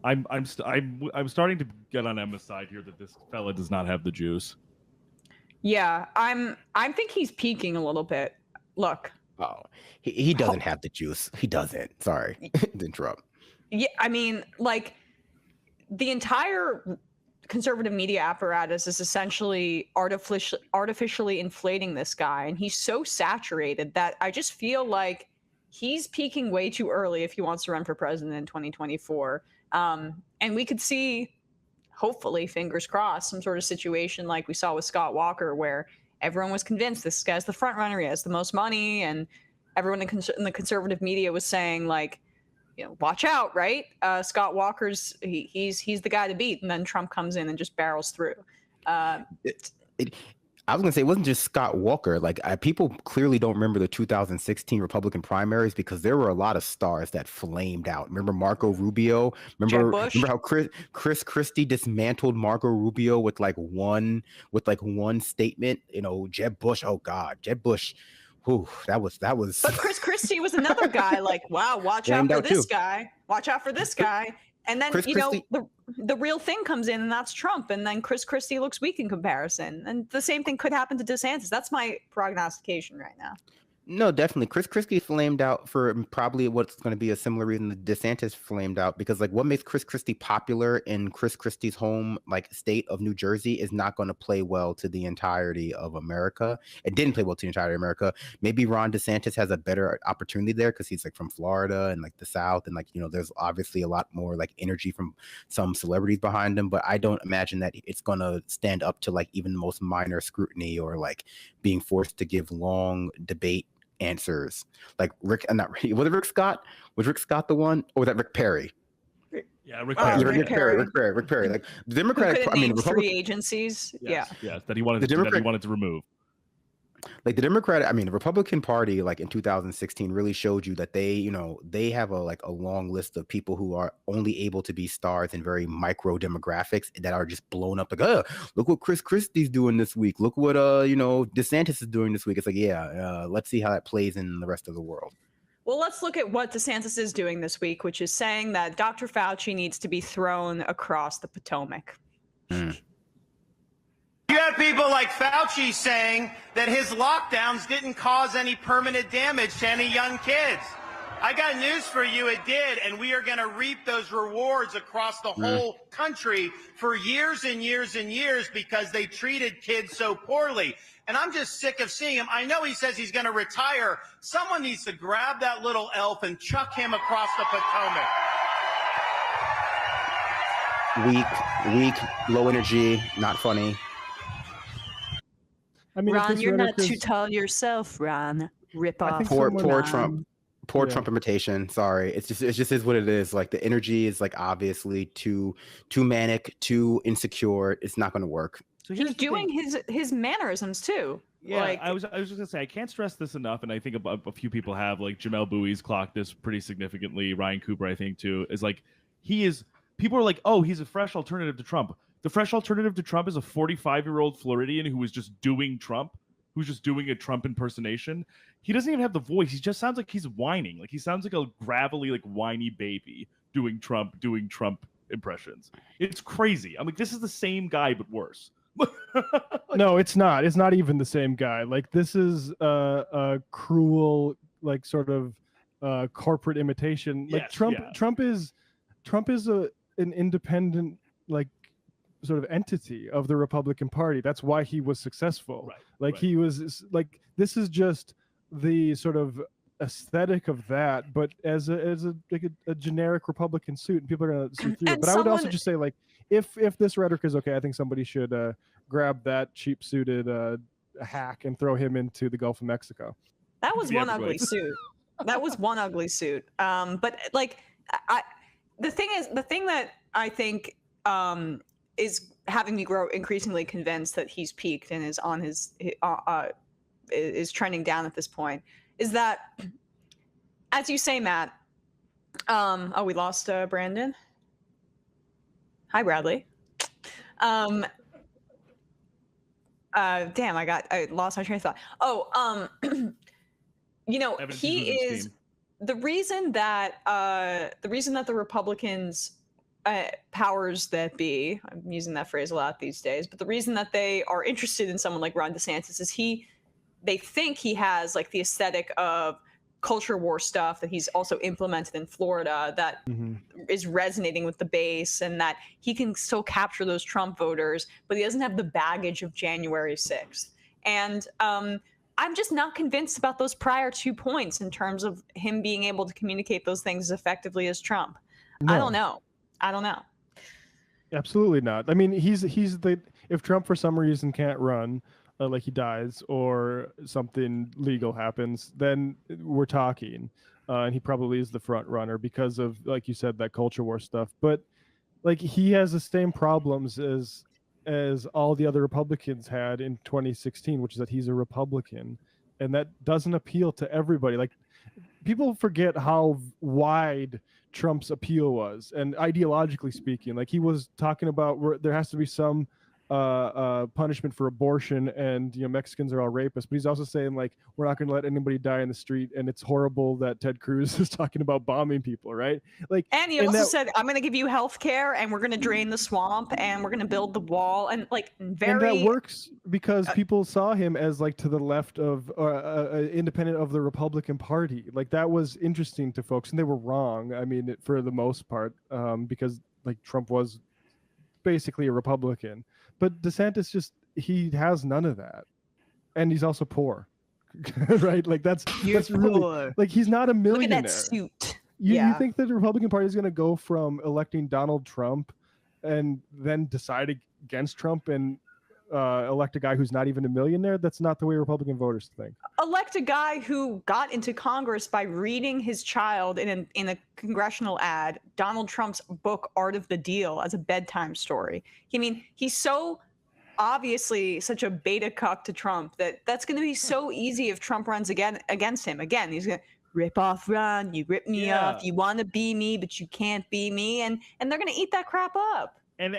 I'm starting to get on Emma's side here that this fella does not have the juice. Yeah, I think he's peaking a little bit. Look. Oh, he doesn't have the juice. He doesn't. Sorry to interrupt. Yeah, I mean, like, the entire conservative media apparatus is essentially artificially inflating this guy, and he's so saturated that I just feel like he's peaking way too early if he wants to run for president in 2024. And we could see, hopefully, fingers crossed, some sort of situation like we saw with Scott Walker, where everyone was convinced this guy's the front runner, he has the most money, and everyone in the conservative media was saying, like, you know, watch out, right? Scott Walker's he's the guy to beat, and then Trump comes in and just barrels through. I was gonna say it wasn't just Scott Walker. Like people clearly don't remember the 2016 Republican primaries because there were a lot of stars that flamed out. Remember Marco Rubio? Remember how Christie dismantled Marco Rubio with one statement? You know, Jeb Bush. Oh God, Jeb Bush. Whew, that was. But Christie was another guy. Like, wow, watch out for this guy. Watch out for this guy. And then the real thing comes in, and that's Trump. And then Christie looks weak in comparison. And the same thing could happen to DeSantis. That's my prognostication right now. No, definitely. Christie flamed out for probably what's going to be a similar reason that DeSantis flamed out, because like what makes Christie popular in Christie's home state of New Jersey is not going to play well to the entirety of America. It didn't play well to the entirety of America. Maybe Ron DeSantis has a better opportunity there because he's from Florida and the South, and there's obviously a lot more energy from some celebrities behind him, but I don't imagine that it's going to stand up to even the most minor scrutiny or being forced to give long debate answers. Like Rick, not Rick, was it Rick Scott? Was Rick Scott the one, or was that Rick Perry? Yeah, Rick Perry. Rick Perry. Like the Democratic, three agencies. Yes, that he wanted to remove. The the Republican Party, in 2016, really showed you that they have a long list of people who are only able to be stars in very micro demographics that are just blown up. Look what Christie's doing this week. Look what DeSantis is doing this week. It's let's see how that plays in the rest of the world. Well, let's look at what DeSantis is doing this week, which is saying that Dr. Fauci needs to be thrown across the Potomac. You have people like Fauci saying that his lockdowns didn't cause any permanent damage to any young kids. I got news for you, it did, and we are going to reap those rewards across the whole country for years and years and years because they treated kids so poorly. And I'm just sick of seeing him. I know he says he's going to retire. Someone needs to grab that little elf and chuck him across the Potomac. Weak, low energy, not funny. I mean, Ron, you're not too tall yourself, Ron. Rip off. Poor Trump. Poor Trump imitation. Sorry, it just is what it is. The energy is obviously too manic, too insecure. It's not going to work. So he's doing his mannerisms too. Yeah, I was just gonna say I can't stress this enough, and I think a few people have. Jamel Bouie's clocked this pretty significantly. Ryan Cooper, I think too, is he is. People are oh, he's a fresh alternative to Trump. The fresh alternative to Trump is a 45-year-old Floridian who was just doing Trump, who's just doing a Trump impersonation. He doesn't even have the voice. He just sounds like he's whining. He sounds like a gravelly, whiny baby doing Trump impressions. It's crazy. I'm this is the same guy, but worse. No, it's not. It's not even the same guy. This is a cruel, sort of corporate imitation. Yes, Trump is an independent, sort of entity of the Republican Party. That's why he was successful. Right. He was this is just the sort of aesthetic of that, but as a generic Republican suit, and people are going to see through it. But I would also just say, if this rhetoric is okay, I think somebody should grab that cheap suited hack and throw him into the Gulf of Mexico. That was one ugly suit. That was one ugly suit. But the thing that I think is having me grow increasingly convinced that he's peaked and is on is trending down at this point is that, as you say, Matt. We lost Brandon. Hi, Bradley. Damn, I lost my train of thought. He is the reason that the Republicans powers that be, I'm using that phrase a lot these days, but the reason that they are interested in someone like Ron DeSantis is they think he has like the aesthetic of culture war stuff that he's also implemented in Florida that is resonating with the base, and that he can still capture those Trump voters, but he doesn't have the baggage of January 6th. And I'm just not convinced about those prior 2 points in terms of him being able to communicate those things as effectively as Trump. No. I don't know. Absolutely not. I mean, if Trump for some reason can't run, like he dies or something legal happens, then we're talking. And he probably is the front runner because of, like you said, that culture war stuff. But like he has the same problems as all the other Republicans had in 2016, which is that he's a Republican, and that doesn't appeal to everybody. Like people forget how wide Trump's appeal was, and ideologically speaking, like he was talking about there has to be some punishment for abortion, and Mexicans are all rapists, but he's also saying like we're not going to let anybody die in the street, and it's horrible that Ted Cruz is talking about bombing people, right? Like, and he also said, I'm going to give you health care, and we're going to drain the swamp, and we're going to build the wall, and like and that works because people saw him as like to the left of independent of the Republican Party. Like that was interesting to folks, and they were wrong. I mean, for the most part, because like Trump was basically a Republican. But DeSantis he has none of that, and he's also poor, right? Like that's really like he's not a millionaire. Look at that suit. You think that the Republican Party is going to go from electing Donald Trump and then decide against Trump and elect a guy who's not even a millionaire? That's not the way Republican voters think. Elect a guy who got into Congress by reading his child in a congressional ad, Donald Trump's book, Art of the Deal, as a bedtime story. I mean, he's so obviously such a beta cuck to Trump that's going to be so easy if Trump runs against him. Again, he's going to rip off Ron, you rip me off, you want to be me, but you can't be me. And they're going to eat that crap up. And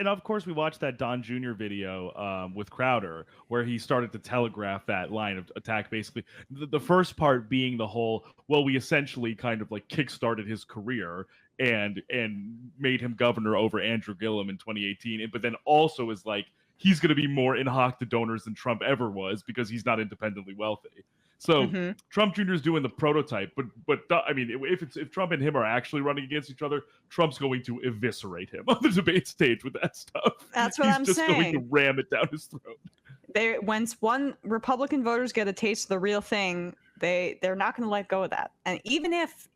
of course we watched that Don Jr. video with Crowder where he started to telegraph that line of attack. Basically, the first part being the whole, well, we essentially kind of like kickstarted his career and made him governor over Andrew Gillum in 2018, but then also is like he's going to be more in hoc to donors than Trump ever was because he's not independently wealthy. So Trump Jr. is doing the prototype, but I mean, if Trump and him are actually running against each other, Trump's going to eviscerate him on the debate stage with that stuff. That's what I'm saying. He's just going to ram it down his throat. Once one Republican voters get a taste of the real thing, they're not going to let go of that. And even if,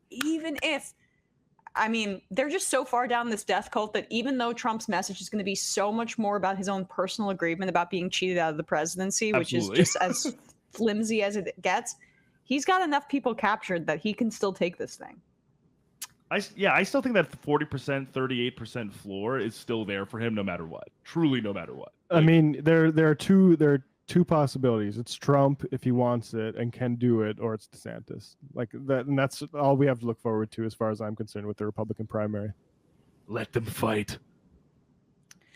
I mean, they're just so far down this death cult that even though Trump's message is going to be so much more about his own personal agreement about being cheated out of the presidency, which is just as flimsy as it gets, he's got enough people captured that he can still take this thing. I still think that 40%, 38% floor is still there for him no matter what. Truly no matter what. I mean, there are two possibilities. It's Trump if he wants it and can do it, or it's DeSantis. Like that, and that's all we have to look forward to as far as I'm concerned with the Republican primary. Let them fight.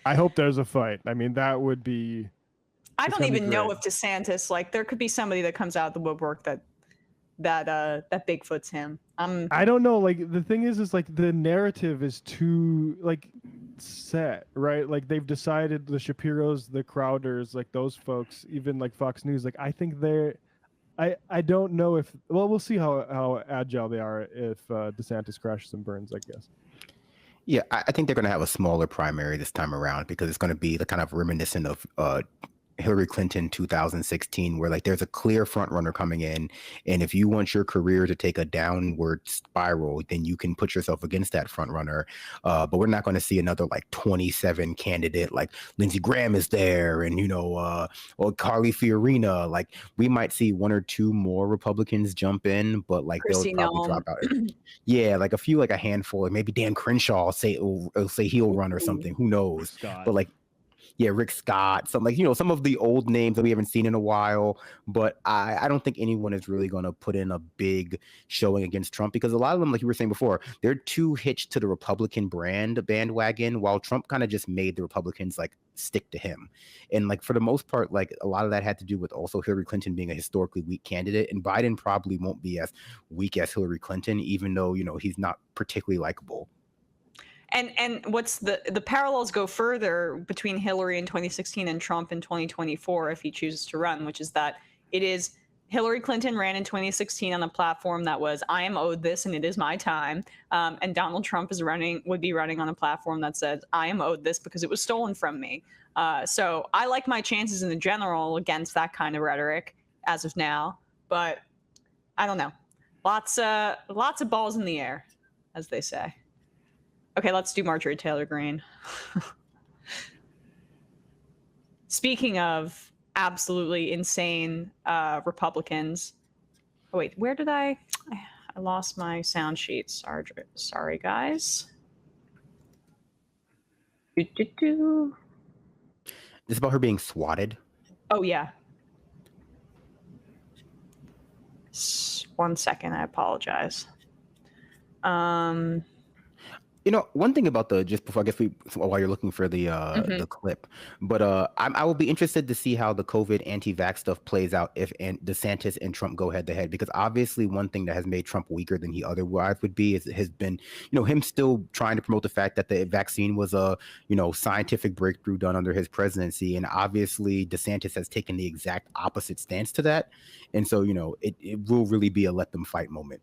I hope there's a fight. I mean, that would be I don't even know if DeSantis, like, there could be somebody that comes out of the woodwork that Bigfoot's him. I don't know. Like, the thing is like the narrative is too like set, right? Like they've decided the Shapiros, the Crowders, like those folks, even like Fox News. Like I think I don't know if. Well, we'll see how agile they are if DeSantis crashes and burns, I guess. Yeah, I think they're going to have a smaller primary this time around because it's going to be the kind of reminiscent of Hillary Clinton 2016, where like there's a clear front runner coming in, and if you want your career to take a downward spiral, then you can put yourself against that front runner. But we're not going to see another like 27 candidate like Lindsey Graham is there, and or Carly Fiorina. Like we might see one or two more Republicans jump in, but like Christie, they'll probably drop out. Yeah, like like a handful, like maybe Dan Crenshaw say he'll run or something. Who knows? Scott. But like. Yeah, Rick Scott, some some of the old names that we haven't seen in a while, but I don't think anyone is really going to put in a big showing against Trump because a lot of them, like you were saying before, they're too hitched to the Republican bandwagon, while Trump kind of just made the Republicans like stick to him. And like for the most part, like a lot of that had to do with also Hillary Clinton being a historically weak candidate, and Biden probably won't be as weak as Hillary Clinton, even though, he's not particularly likable. And what's the parallels go further between Hillary in 2016 and Trump in 2024 if he chooses to run, which is that it is Hillary Clinton ran in 2016 on a platform that was I am owed this and it is my time, and Donald Trump would be running on a platform that says I am owed this because it was stolen from me. So I like my chances in the general against that kind of rhetoric as of now, but I don't know. Lots of balls in the air, as they say. Okay, let's do Marjorie Taylor Greene. Speaking of absolutely insane Republicans. Oh wait, where did I lost my sound sheet. Sorry guys. It's about her being swatted. Oh yeah. 1 second, I apologize. You know, one thing about just before, I guess while you're looking for the clip, but I will be interested to see how the COVID anti-vax stuff plays out if DeSantis and Trump go head to head, because obviously one thing that has made Trump weaker than he otherwise would be has been, you know, him still trying to promote the fact that the vaccine was a, you know, scientific breakthrough done under his presidency, and obviously DeSantis has taken the exact opposite stance to that, and so, you know, it will really be a let them fight moment.